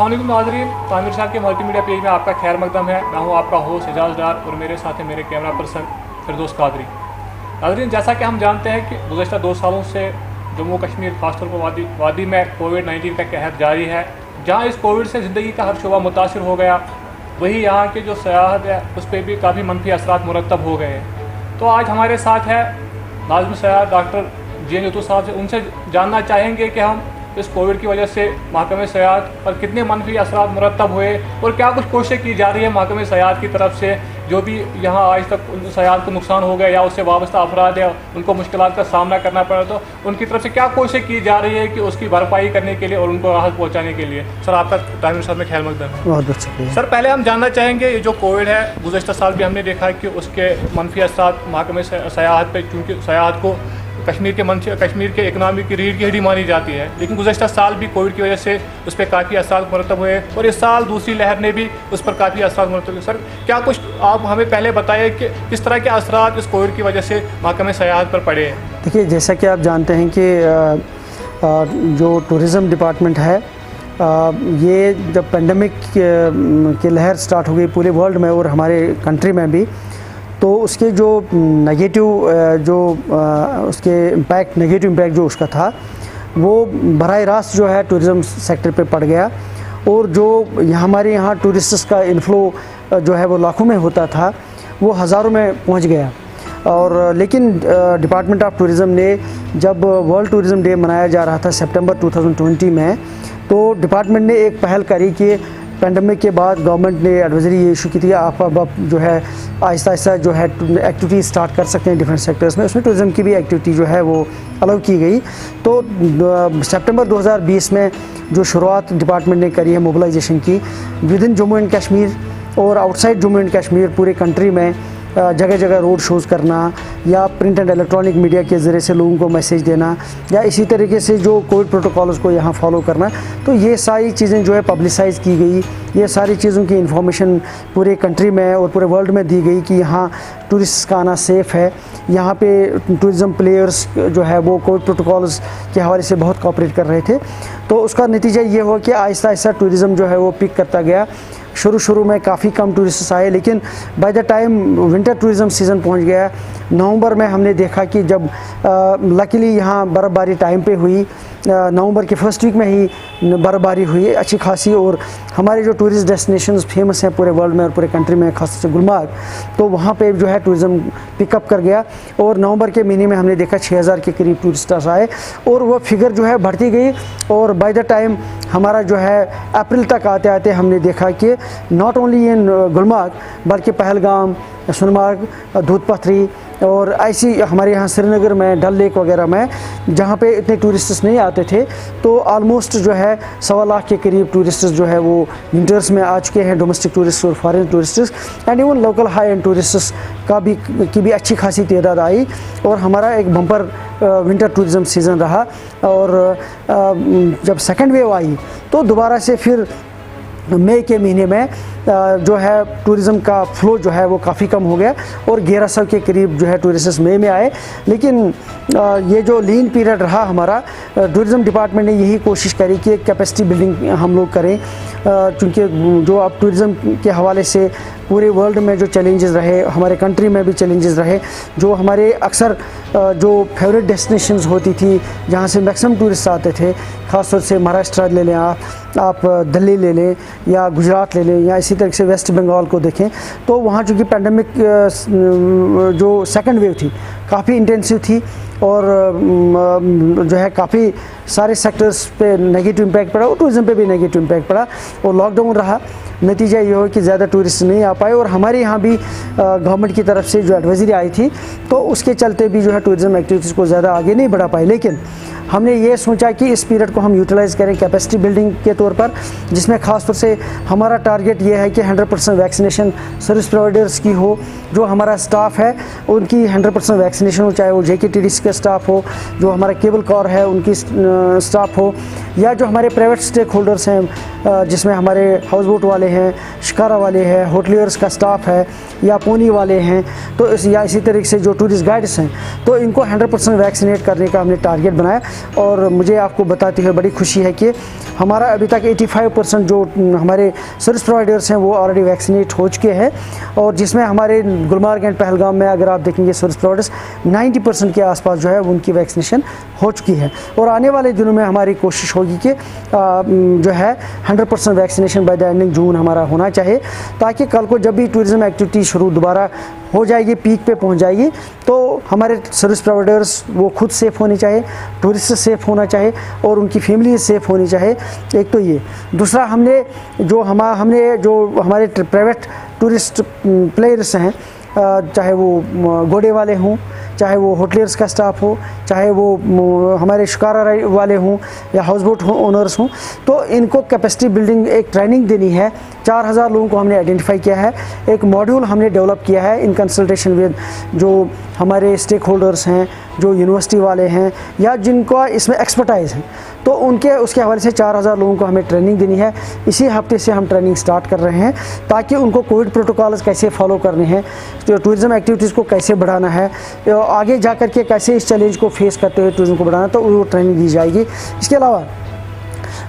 अस्सलाम वालेकुम नाज़रीन, तामिर शाह के मल्टीमीडिया पेज में आपका खैर मकदम है। मैं हूं आपका होस्ट एजाज डार और मेरे साथ है मेरे कैमरा पर्सन फिरदौस कादरी। नाज़रीन, जैसा कि हम जानते हैं कि गुज़श्ता 2 सालों से जम्मू कश्मीर खासतौर पर वादी में कोविड-19 का कहर जारी है। जहां इस कोविड से ज़िंदगी का हर शोबा मुतासिर हो गया, वही यहाँ के जो सयाहत है उस पर भी काफ़ी मनफी असरात मुरतब हो गए हैं। तो आज हमारे साथ है नाज़िम सयाहत डॉक्टर जी यूसुफ साहब से। उनसे जानना चाहेंगे कि हम इस कोविड की वजह से महकमे सयाहत पर कितने मनफी असरात मुरतब हुए और क्या कुछ कोशिश की जा रही है महकमे सयाहत की तरफ से, जो भी यहाँ आज तक सयाहत को नुकसान हो गया या उससे वाबस्ता अफराद है उनको मुश्किलात का सामना करना पड़ा, तो उनकी तरफ से क्या कोशिश की जा रही है कि उसकी भरपाई करने के लिए और उनको राहत पहुँचाने के लिए। सर, आपका टाइम साहब में खैर मकदम है। बहुत बहुत शुक्रिया सर, पहले हम जानना चाहेंगे ये जो कोविड है गुज़श्ता साल भी हमने देखा कि उसके मनफी असरात महकमे सयाहत पर, क्योंकि सयाहत को कश्मीर के इकनॉमी की रीढ़ की हड्डी मानी जाती है, लेकिन गुज़श्ता साल भी कोविड की वजह से उस पर काफ़ी असरात मुरतब हुए और इस साल दूसरी लहर ने भी उस पर काफ़ी असरात मुरतब हुए। सर, क्या कुछ आप हमें पहले बताइए कि किस तरह के असरात इस कोविड की वजह से महकमे सयाहत पर पड़े हैं। देखिए, जैसा कि आप जानते हैं कि जो टूरिज़म डिपार्टमेंट है, ये जब पेंडेमिक की लहर स्टार्ट हो गई पूरे वर्ल्ड में और हमारे कंट्री में भी, तो उसके जो नेगेटिव उसके नेगेटिव इम्पैक्ट जो उसका था वो बराह रास्त जो है टूरिज़म सेक्टर पे पड़ गया। और जो हमारे यहाँ टूरिस्ट्स का इन्फ्लो जो है वो लाखों में होता था, वो हज़ारों में पहुँच गया। और लेकिन डिपार्टमेंट ऑफ टूरिज़म ने जब वर्ल्ड टूरिज़म डे मनाया जा रहा था सितंबर 2020 में, तो डिपार्टमेंट ने एक पहल करी कि पेंडेमिक के बाद गवर्नमेंट ने एडवाइजरी ये इशू की थी, आप अब जो है आहिस्ता आहिस्ता जो है एक्टिविटी स्टार्ट कर सकते हैं डिफरेंट सेक्टर्स में। उसमें टूरिज़म की भी एक्टिविटी जो है वो अलाउ की गई। तो सितंबर 2020 में जो शुरुआत डिपार्टमेंट ने करी है मोबिलाइजेशन की, with in Jammu and Kashmir और आउटसाइड जम्मू एंड कश्मीर पूरे कंट्री में जगह जगह रोड शोज़ करना या प्रिंट एंड इलेक्ट्रॉनिक मीडिया के ज़रिए से लोगों को मैसेज देना या इसी तरीके से जो कोविड प्रोटोकॉल्स को यहाँ फॉलो करना, तो ये सारी चीज़ें जो है पब्लिसाइज़ की गई। ये सारी चीज़ों की इन्फॉर्मेशन पूरे कंट्री में और पूरे वर्ल्ड में दी गई कि यहाँ टूरिस्ट का आना सेफ़ है, यहाँ पे टूरिज़म प्लेयर्स जो है वो कोविड प्रोटोकॉल्स के हवाले से बहुत कोऑपरेट कर रहे थे। तो उसका नतीजा ये हुआ कि आहिस्ता आहिस्ता टूरिज़म जो है वो पिक करता गया। शुरू में काफ़ी कम टूरिस्ट आए, लेकिन by the time winter tourism season पहुंच गया नवंबर में, हमने देखा कि जब लकीली यहाँ बर्फ़बारी टाइम पे हुई, नवंबर के फर्स्ट वीक में ही बर्फ़बारी हुई अच्छी खासी। और हमारे जो टूरिस्ट डेस्टिनेशंस फेमस हैं पूरे वर्ल्ड में और पूरे कंट्री में, खास से गुलमर्ग, तो वहाँ पे जो है टूरिज़म पिकअप कर गया। और नवंबर के महीने में हमने देखा 6000 के करीब टूरिस्टर्स आए और वो फिगर जो है बढ़ती गई। और बाय द टाइम हमारा जो है अप्रैल तक आते आते हमने देखा कि नॉट ओनली इन गुलमर्ग बल्कि पहलगाम, सोनमार्ग, दूध पथरी और ऐसी हमारे यहाँ श्रीनगर में, डल लेक वगैरह में, जहाँ पे इतने टूरिस्ट्स नहीं आते थे, तो ऑलमोस्ट जो है 1.25 लाख के करीब टूरिस्ट्स जो है वो विंटर्स में आ चुके हैं, डोमेस्टिक टूरिस्ट और foreign tourists and even local high and tourists की भी अच्छी खासी तादाद आई। और हमारा एक बम्पर विंटर टूरिज़म सीज़न रहा। और जब सेकेंड वेव आई तो दोबारा से फिर मई के महीने में जो है टूरिज़म का फ़्लो जो है वो काफ़ी कम हो गया और 1100 के करीब जो है टूरिस्ट मई में आए। लेकिन ये जो लीन पीरियड रहा हमारा, टूरिज़म डिपार्टमेंट ने यही कोशिश करी कि कैपेसिटी बिल्डिंग हम लोग करें, क्योंकि जो अब टूरिज़म के हवाले से पूरे वर्ल्ड में जो चैलेंजेस रहे, हमारे कंट्री में भी चैलेंजेस रहे, जो हमारे अक्सर जो फेवरेट डेस्टिनेशंस होती थी जहाँ से मैक्सिमम टूरिस्ट आते थे, ख़ास तौर से महाराष्ट्र ले लें, आप दिल्ली ले लें या गुजरात ले लें या इसी तरह से वेस्ट बंगाल को देखें, तो वहाँ चूँकि पेंडेमिक जो सेकंड वेव थी काफ़ी इंटेंसिव थी और जो है काफ़ी सारे सेक्टर्स पे नेगेटिव इम्पैक्ट पड़ा और टूरिज़म पे भी नेगेटिव इम्पैक्ट पड़ा और लॉकडाउन रहा। नतीजा ये हो कि ज़्यादा टूरिस्ट नहीं आ पाए और हमारे यहाँ भी गवर्नमेंट की तरफ से जो एडवाइजरी आई थी तो उसके चलते भी जो है टूरिज़म एक्टिविटीज़ को ज़्यादा आगे नहीं बढ़ा पाए। लेकिन हमने ये सोचा कि इस पीरियड को हम यूटिलाइज़ करें कैपेसिटी बिल्डिंग के तौर पर, जिसमें ख़ास तौर से हमारा टारगेट ये है कि 100% वैक्सीनेशन सर्विस प्रोवाइडर्स की हो, जो हमारा स्टाफ है उनकी 100% वैक्सीनेशन हो, चाहे वो JKTDC का स्टाफ हो, जो हमारा केबल कॉर है उनकी स्टाफ हो, या जो हमारे प्राइवेट स्टेक होल्डर्स हैं जिसमें हमारे हाउस बोट वाले हैं, शिकारा वाले हैं, होटलियर्स का स्टाफ है या पोनी वाले हैं, तो या इसी तरीके से जो टूरिस्ट गाइड्स हैं, तो इनको 100% वैक्सीनेट करने का हमने टारगेट बनाया। और मुझे आपको बताते हुए बड़ी खुशी है कि हमारा अभी तक 85% जो हमारे सर्विस प्रोवाइडर्स हैं वो ऑलरेडी वैक्सीनेट हो चुके हैं। और जिसमें हमारे गुलमर्ग एंड पहलगाम में अगर आप देखेंगे सर्विस प्रोवाइडर्स 90% के आसपास जो है उनकी वैक्सीनेशन हो चुकी है। और आने वाले दिनों में हमारी कोशिश होगी कि जो है 100% वैक्सीनेशन बाय द एंडिंग जून हमारा होना चाहिए, ताकि कल को जब भी टूरिज़्म एक्टिविटी शुरू दोबारा हो जाएगी, पीक पे पहुंच जाएगी, तो हमारे सर्विस प्रोवाइडर्स वो खुद सेफ़ होने चाहिए, टूरिस्ट सेफ़ होना चाहिए और उनकी फैमिली सेफ़ होनी चाहिए। एक तो ये, दूसरा हमने जो हमारे प्राइवेट टूरिस्ट प्लेयर्स हैं, चाहे वो घोड़े वाले हों, चाहे वो होटलियर्स का स्टाफ हो, चाहे वो हमारे शिकारा वाले हों या हाउस बोट ओनर्स हों, तो इनको कैपेसिटी बिल्डिंग एक ट्रेनिंग देनी है। 4000 लोगों को हमने आइडेंटिफाई किया है, एक मॉड्यूल हमने डेवलप किया है इन कंसल्टेशन विद जो हमारे स्टेक होल्डर्स हैं, जो यूनिवर्सिटी वाले हैं या जिनको इसमें एक्सपर्टाइज़ है, तो उसके हवाले से 4000 लोगों को हमें ट्रेनिंग देनी है। इसी हफ्ते से हम ट्रेनिंग स्टार्ट कर रहे हैं, ताकि उनको कोविड प्रोटोकॉल्स कैसे फॉलो करने हैं, तो टूरिज़्म एक्टिविटीज़ को कैसे बढ़ाना है, आगे जा कर के कैसे इस चैलेंज को फेस करते हुए टूरिज़्म को बढ़ाना, तो वो ट्रेनिंग दी जाएगी। इसके अलावा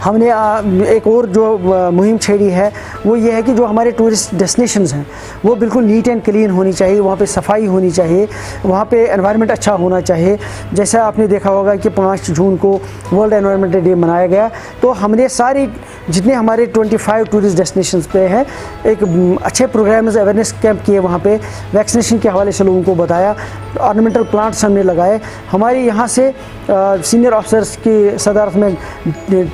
हमने एक और जो मुहिम छेड़ी है वो ये है कि जो हमारे टूरिस्ट डेस्टिनेशंस हैं वो बिल्कुल नीट एंड क्लीन होनी चाहिए, वहाँ पे सफाई होनी चाहिए, वहाँ पे एनवायरनमेंट अच्छा होना चाहिए। जैसा आपने देखा होगा कि 5 जून को वर्ल्ड एनवायरनमेंट डे मनाया गया, तो हमने सारी जितने हमारे 25 टूरिस्ट डेस्टिनेशंस पे हैं एक अच्छे प्रोग्राम्स, अवेयरनेस कैंप किए, वहाँ पे वैक्सीनेशन के हवाले से लोगों को बताया, ऑर्नामेंटल प्लांट्स हमने लगाए। हमारी यहाँ से सीनियर ऑफिसर्स की सदारत में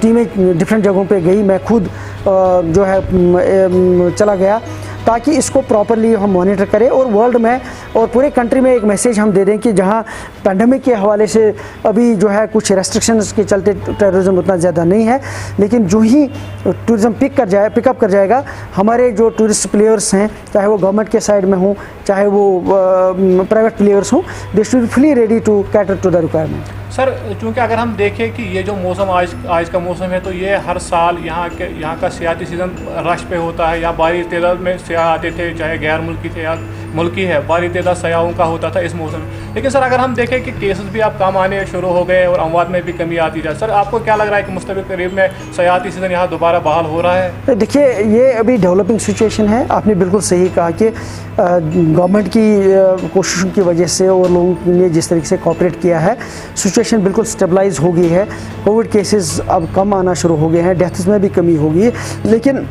टीमें डिफरेंट जगहों पे गई, मैं खुद जो है चला गया, ताकि इसको प्रॉपरली हम मॉनिटर करें और वर्ल्ड में और पूरे कंट्री में एक मैसेज हम दे दें कि जहां पैंडमिक के हवाले से अभी जो है कुछ रेस्ट्रिक्शंस के चलते टेररिज्म उतना ज़्यादा नहीं है, लेकिन जो ही टूरिज़्म पिकअप कर जाएगा, हमारे जो टूरिस्ट प्लेयर्स हैं, चाहे वो गवर्नमेंट के साइड में हों, चाहे वो प्राइवेट प्लेयर्स हों, they should be fully ready to cater to the requirement. Sir, चूँकि अगर हम देखें कि ये जो मौसम आज का मौसम है, तो ये हर साल यहाँ का सियाती सीज़न रश पे होता है, या भारी तादाद में सयाह आते थे, चाहे गैर मुल्की थे या मुल्की है, भारी तादाद सयाहों का होता था इस मौसम में। लेकिन सर अगर हम देखें कि केसेस भी अब कम आने शुरू हो गए और अमवात में भी कमी आती जाए, सर आपको क्या लग रहा है कि मुस्तबिल करीब में सयाती सीज़न यहाँ दोबारा बहाल हो रहा है? देखिए, ये अभी डेवलपिंग सिचुएशन है। आपने बिल्कुल सही कहा कि गवर्नमेंट की कोशिशों की वजह से और लोगों ने जिस तरीके से कोऑपरेट किया है, सिचुएशन बिल्कुल स्टेबलाइज हो गई है। कोविड केसेस अब कम आना शुरू हो गए हैं, डेथ्स में भी कमी होगी। लेकिन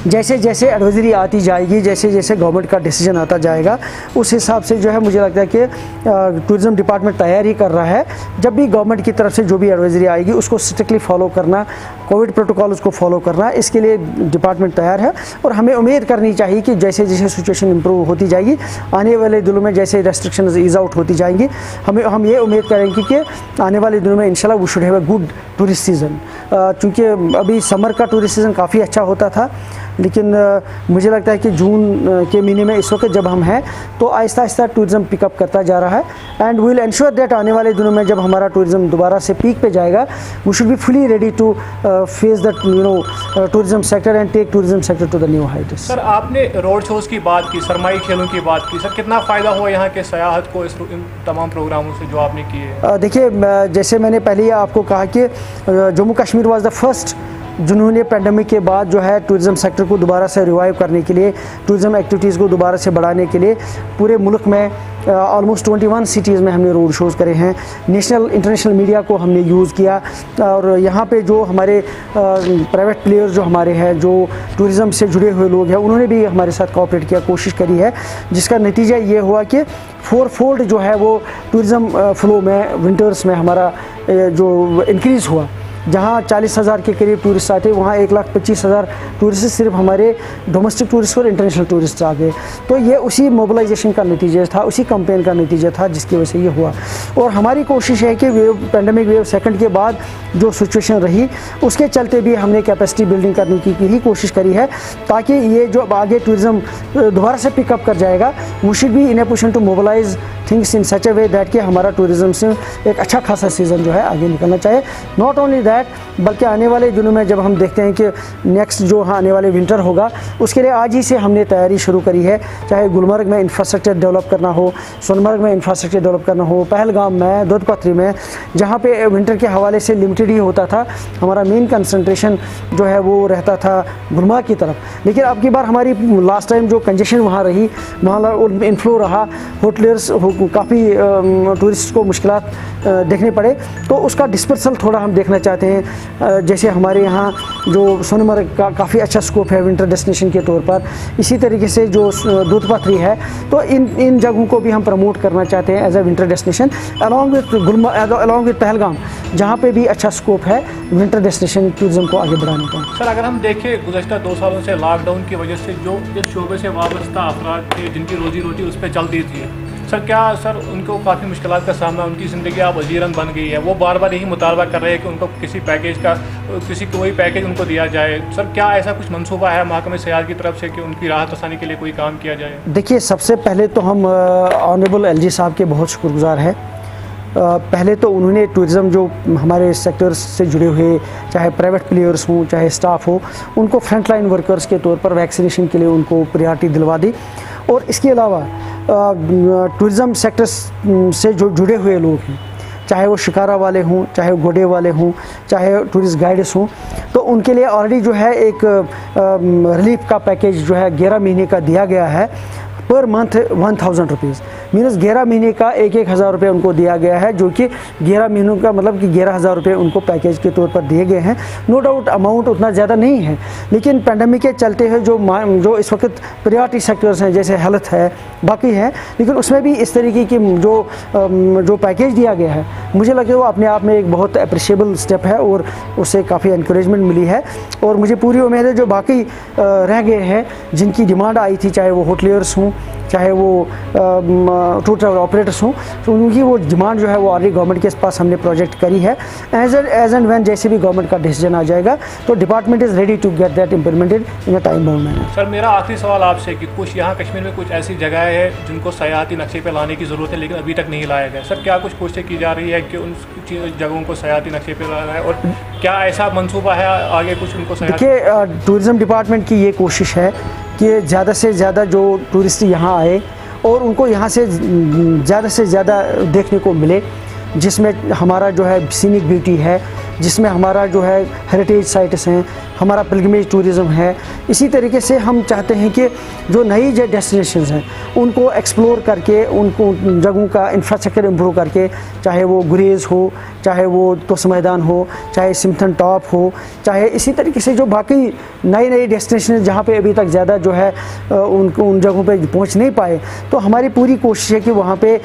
जैसे जैसे एडवाइजरी आती जाएगी, जैसे जैसे गवर्नमेंट का डिसीजन आता जाएगा, उस हिसाब से जो है मुझे लगता है कि टूरिज़्म डिपार्टमेंट तैयार ही कर रहा है। जब भी गवर्नमेंट की तरफ से जो भी एडवाइजरी आएगी उसको स्ट्रिक्टली फॉलो करना, कोविड प्रोटोकॉल उसको फॉलो करना, इसके लिए डिपार्टमेंट तैयार है। और हमें उम्मीद करनी चाहिए कि जैसे जैसे सिचुएशन इंप्रूव होती जाएगी, आने वाले दिनों में जैसे रेस्ट्रिक्शंस ईज आउट होती जाएंगी, हम ये उम्मीद करेंगे कि आने वाले दिनों में इंशाल्लाह we should have a good tourist season. चूँकि अभी समर का टूरिस्ट सीज़न काफ़ी अच्छा होता था, लेकिन मुझे लगता है कि जून के महीने में इस वक्त जब हम हैं, तो आहिस्ता आहिस्ता टूरिज़्म पिकअप करता जा रहा है। And we will ensure that आने वाले दिनों में जब हमारा टूरिज़्म दोबारा से पीक पे जाएगा, we should be fully ready to face that tourism sector and take tourism sector to the new heights. Sir आपने रोड शोज़ की बात की, सरमाई खेलों की बात की, सर कितना फ़ायदा हुआ यहाँ के सयाहत को इन तमाम प्रोग्रामों से जो आपने किए? देखिए, जैसे मैंने पहले आपको कहा कि Jammu Kashmir was the first जिन्होंने पेंडेमिक के बाद जो है टूरिज़्म सेक्टर को दोबारा से रिवाइव करने के लिए, टूरिज़्म एक्टिविटीज़ को दोबारा से बढ़ाने के लिए पूरे मुल्क में ऑलमोस्ट 21 सिटीज़ में हमने रोड शोज़ करे हैं। नेशनल इंटरनेशनल मीडिया को हमने यूज़ किया, और यहाँ पे जो हमारे प्राइवेट प्लेयर्स जो हमारे हैं, जो टूरिज़्म से जुड़े हुए लोग हैं, उन्होंने भी हमारे साथ कोऑपरेट किया, कोशिश करी है, जिसका नतीजा ये हुआ कि 4-fold जो है वो टूरिज़्म फ्लो में विंटर्स में हमारा जो इंक्रीज़ हुआ। जहाँ 40,000 के करीब टूरिस्ट आते, वहाँ 1,25,000 टूरिस्ट सिर्फ हमारे डोमेस्टिक टूरिस्ट और इंटरनेशनल टूरिस्ट आ गए। तो ये उसी मोबिलाइजेशन का नतीजा था, उसी कैंपेन का नतीजा था, जिसकी वजह से ये हुआ। और हमारी कोशिश है कि पैंडेमिक वेव सेकंड के बाद जो सिचुएशन रही, उसके चलते भी हमने कैपेसिटी बिल्डिंग करने की ही कोशिश करी है, ताकि ये जो आगे टूरिज़्म दोबारा से पिकअप कर जाएगा, we should be in a position to mobilise things in such a way that कि हमारा टूरिज़्म से एक अच्छा खासा सीज़न जो है आगे निकलना चाहिए। नॉट ओनली दैट, दैट, बल्कि आने वाले दिनों में जब हम देखते हैं कि नेक्स्ट जो आने वाले विंटर होगा, उसके लिए आज ही से हमने तैयारी शुरू करी है। चाहे गुलमर्ग में इंफ्रास्ट्रक्चर डेवलप करना हो, सोनमर्ग में इंफ्रास्ट्रक्चर डेवलप करना हो, पहलगाम में, दूध पथरी में, जहाँ पे विंटर के हवाले से लिमिटेड ही होता था, हमारा मेन कंसंट्रेशन जो है वो रहता था गुलमर्ग की तरफ। लेकिन अब की बार हमारी लास्ट टाइम जो कंजेशन वहाँ रही, वहाँ इनफ्लो रहा, होटलर्स काफ़ी टूरिस्ट को मुश्किलात देखने पड़े, तो उसका डिस्पर्सल थोड़ा हम देखना चाहते हैं। जैसे हमारे यहाँ जो सोनमर्ग का काफ़ी अच्छा स्कोप है विंटर डेस्टिनेशन के तौर पर, इसी तरीके से जो दूध पथरी है, तो इन जगहों को भी हम प्रमोट करना चाहते हैं as a winter destination, along with Pahalgam, जहाँ पे भी अच्छा स्कोप है विंटर डेस्टिनेशन टूरिज्म को आगे बढ़ाने का। सर, अगर हम देखें गुज़श्ता 2 सालों से लॉकडाउन की वजह से जो इस शोबे से वाबस्ता अफराद थे, जिनकी रोजी रोटी उस पर चलती थी, सर क्या सर उनको काफ़ी मुश्किलात का सामना, उनकी ज़िंदगी अब अजीरन बन गई है, वो बार बार यही मुतालबा कर रहे हैं कि उनको किसी पैकेज का कोई पैकेज उनको दिया जाए। सर क्या ऐसा कुछ मंसूबा है महकमे सियाहत की तरफ से कि उनकी राहत आसानी के लिए कोई काम किया जाए? देखिए, सबसे पहले तो हम ऑनरेबल एलजी साहब के बहुत शुक्रगुजार हैं। पहले तो उन्होंने टूरिज़्म जो हमारे सेक्टर्स से जुड़े हुए, चाहे प्राइवेट प्लेयर्स हों चाहे स्टाफ हो, उनको फ्रंट लाइन वर्कर्स के तौर पर वैक्सीनेशन के लिए उनको प्रायोरिटी दिलवा दी। और इसके अलावा टूरिज़्म सेक्टर्स से जो जुड़े हुए लोग हैं, चाहे वो शिकारा वाले हों, चाहे वो घोड़े वाले हों, चाहे टूरिस्ट गाइड्स हों, तो उनके लिए ऑलरेडी जो है एक रिलीफ का पैकेज जो है 11 महीने का दिया गया है, पर मंथ 1000 रुपीज़, मीनस 11 महीने का 1,000 रुपये उनको दिया गया है, जो कि 11 महीनों का मतलब कि 11,000 रुपये उनको पैकेज के तौर पर दिए गए हैं। नो डाउट अमाउंट उतना ज़्यादा नहीं है, लेकिन पेंडेमिक के चलते हुए जो इस वक्त प्रायोरिटी सेक्टर्स हैं, जैसे हेल्थ है, बाकी है, लेकिन उसमें भी इस तरीके की जो पैकेज दिया गया है, मुझे लगता है वो अपने आप में एक बहुत अप्रिशिएबल स्टेप है और उससे काफ़ी इंकरेजमेंट मिली है। और मुझे पूरी उम्मीद है जो बाकी रह गए हैं, जिनकी डिमांड आई थी, चाहे वो होटलियर्स हों, चाहे वो टूर ट्रैवल ऑपरेटर्स हों, तो उनकी वो डिमांड जो है वो ऑलरेडी गवर्नमेंट के पास हमने प्रोजेक्ट करी है। एज एंड व्हेन जैसे भी गवर्नमेंट का डिसीजन आ जाएगा, तो department is ready to get that implemented in a time bound manner. Sir, मेरा आखिरी सवाल आपसे कि कुछ यहाँ कश्मीर में कुछ ऐसी जगह है जिनको सयाहती नक्शे पर लाने की ज़रूरत है, लेकिन अभी तक नहीं लाया गया। सर क्या कुछ कोशिश की जा रही है कि उन जगहों को सयाहती नक्शे पर लाना है, और क्या ऐसा मंसूबा है आगे कुछ उनको? देखिए, टूरिज़्म डिपार्टमेंट की ये कोशिश है कि ज़्यादा से ज़्यादा जो टूरिस्ट यहाँ आए और उनको यहाँ से ज़्यादा देखने को मिले, जिसमें हमारा जो है सीनिक ब्यूटी है, जिसमें हमारा जो है हेरिटेज साइट्स हैं, हमारा पिलग्रिमेज टूरिज़्म है। इसी तरीके से हम चाहते हैं कि जो नई जो डेस्टिनेशंस हैं उनको एक्सप्लोर करके, उनको जगहों का इंफ्रास्ट्रक्चर इम्प्रूव करके, चाहे वो गुरेज़ हो, चाहे वो तोस मैदान हो, चाहे सिम्थन टॉप हो, चाहे इसी तरीके से जो बाकी नई डेस्टिनेशन जहाँ पे अभी तक ज़्यादा जो है उन जगहों पे पहुँच नहीं पाए, तो हमारी पूरी कोशिश है कि वहाँ पे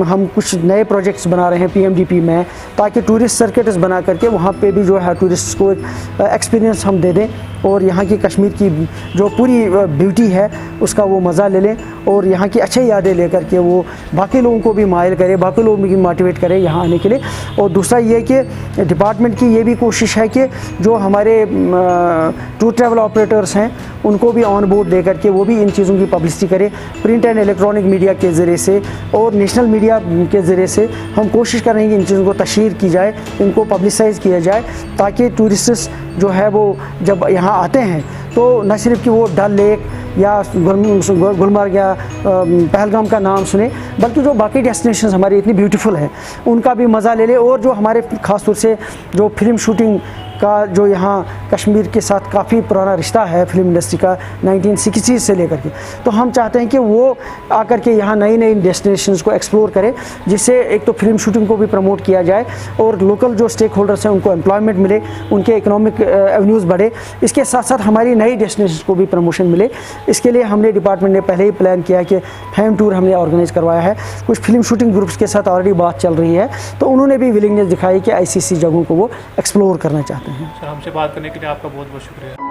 हम कुछ नए प्रोजेक्ट्स बना रहे हैं PMDP में, ताकि टूरिस्ट सर्किट्स बना करके वहाँ पे भी जो है टूरिस्ट को एक्सपीरियंस हम दे दें और यहाँ की कश्मीर की जो पूरी ब्यूटी है उसका वो मज़ा ले लें और यहाँ की अच्छी यादें लेकर के वो बाकी लोगों को भी माइल करे, बाकी लोगों को भी मोटिवेट करें यहाँ आने के लिए। और दूसरा ये कि डिपार्टमेंट की ये भी कोशिश है कि जो हमारे टूर ट्रैवल ऑपरेटर्स हैं उनको भी ऑन बोर्ड ले करके वो भी इन चीज़ों की पब्लिसिटी करें, प्रिंट एंड इलेक्ट्रॉनिक मीडिया के ज़रिए से और नेशनल मीडिया के ज़रिए से हम कोशिश करेंगे इन चीज़ों को तशहीर की जाए, इनको पब्लिसाइज़ किया जाए, ताकि टूरिस्ट जो है वो जब यहाँ आते हैं तो न सिर्फ कि वो डल लेक या गुलमर्ग या पहलगाम का नाम सुने, बल्कि जो बाकी डेस्टिनेशंस हमारी इतनी ब्यूटीफुल हैं उनका भी मज़ा ले ले। और जो हमारे ख़ास तौर से जो फिल्म शूटिंग का जो यहाँ कश्मीर के साथ काफ़ी पुराना रिश्ता है फिल्म इंडस्ट्री का 1960 से लेकर के, तो हम चाहते हैं कि वो आकर के यहाँ नई डेस्टिनेशंस को एक्सप्लोर करें, जिससे एक तो फिल्म शूटिंग को भी प्रमोट किया जाए और लोकल जो स्टेक होल्डर्स हैं उनको एम्प्लॉयमेंट मिले, उनके इकोनॉमिक एवेन्यूज़ बढ़े, इसके साथ साथ हमारी नई डेस्टिनेशंस को भी प्रमोशन मिले। इसके लिए हमने डिपार्टमेंट ने पहले ही प्लान किया कि फेम टूर हमने ऑर्गेनाइज़ करवाया है, कुछ फिल्म शूटिंग ग्रुप्स के साथ ऑलरेडी बात चल रही है, तो उन्होंने भी विलिंगनेस दिखाई कि ICC जगहों को वो एक्सप्लोर करना चाहते हैं। सर, हमसे बात करने के लिए आपका बहुत बहुत शुक्रिया।